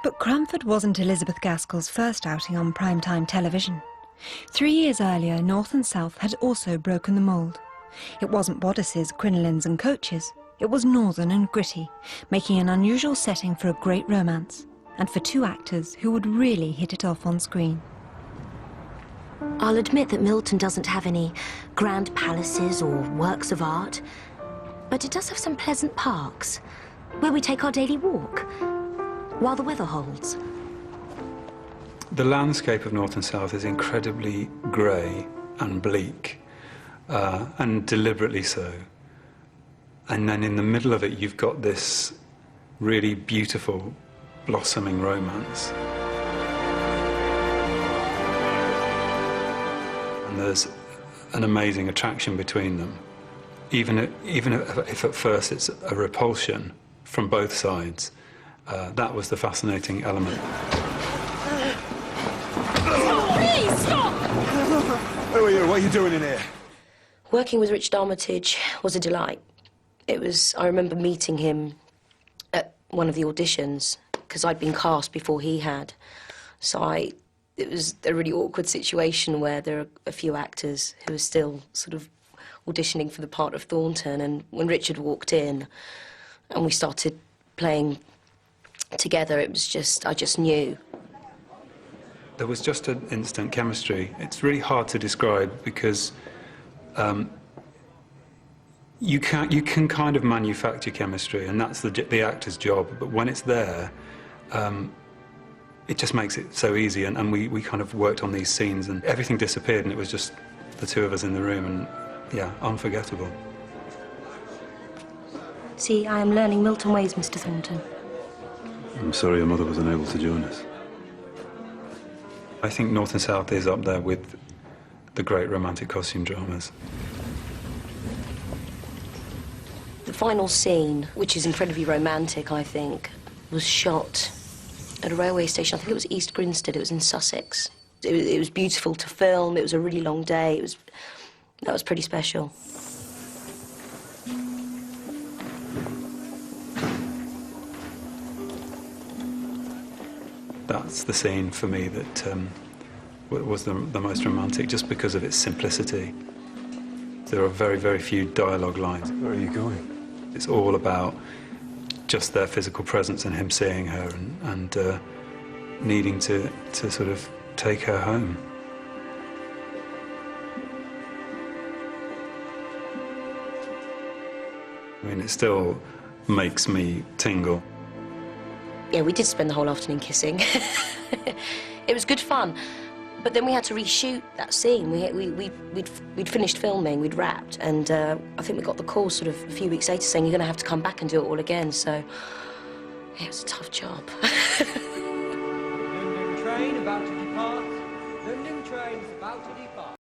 But Cranford wasn't Elizabeth Gaskell's first outing on primetime television. 3 years earlier, North and South had also broken the mould. It wasn't bodices, crinolines and coaches. It was northern and gritty, making an unusual setting for a great romance, and for two actors who would really hit it off on screen. I'll admit that Milton doesn't have any grand palaces or works of art, but it does have some pleasant parks, where we take our daily walk, while the weather holds. The landscape of North and South is incredibly grey and bleak, and deliberately so. And then in the middle of it, you've got this really beautiful, blossoming romance. And there's an amazing attraction between them. Even if at first it's a repulsion from both sides, that was the fascinating element. Please, stop! Who are you? What are you doing in here? Working with Richard Armitage was a delight. I remember meeting him at one of the auditions, because I'd been cast before he had. So it was a really awkward situation where there are a few actors who are still sort of auditioning for the part of Thornton, and when Richard walked in and we started playing together, it was just, I just knew. There was just an instant chemistry. It's really hard to describe because you can kind of manufacture chemistry, and that's the actor's job, but when it's there, it just makes it so easy, and we kind of worked on these scenes and everything disappeared and it was just the two of us in the room, and yeah, unforgettable. See, I am learning Milton ways, Mr. Thornton. I'm sorry your mother was unable to join us. I think North and South is up there with the great romantic costume dramas. The final scene, which is incredibly romantic, I think, was shot at a railway station. I think it was East Grinstead. It was in Sussex. It was beautiful to film. It was a really long day. That was pretty special. That's the scene for me that was the most romantic, just because of its simplicity. There are very, very few dialogue lines. Where are you going? It's all about just their physical presence and him seeing her and needing to sort of take her home. I mean, it still makes me tingle. Yeah, we did spend the whole afternoon kissing. It was good fun. But then we had to reshoot that scene. We'd finished filming, we'd wrapped, and I think we got the call sort of a few weeks later saying, you're going to have to come back and do it all again, so yeah, it was a tough job. London train about to depart. London train is about to depart.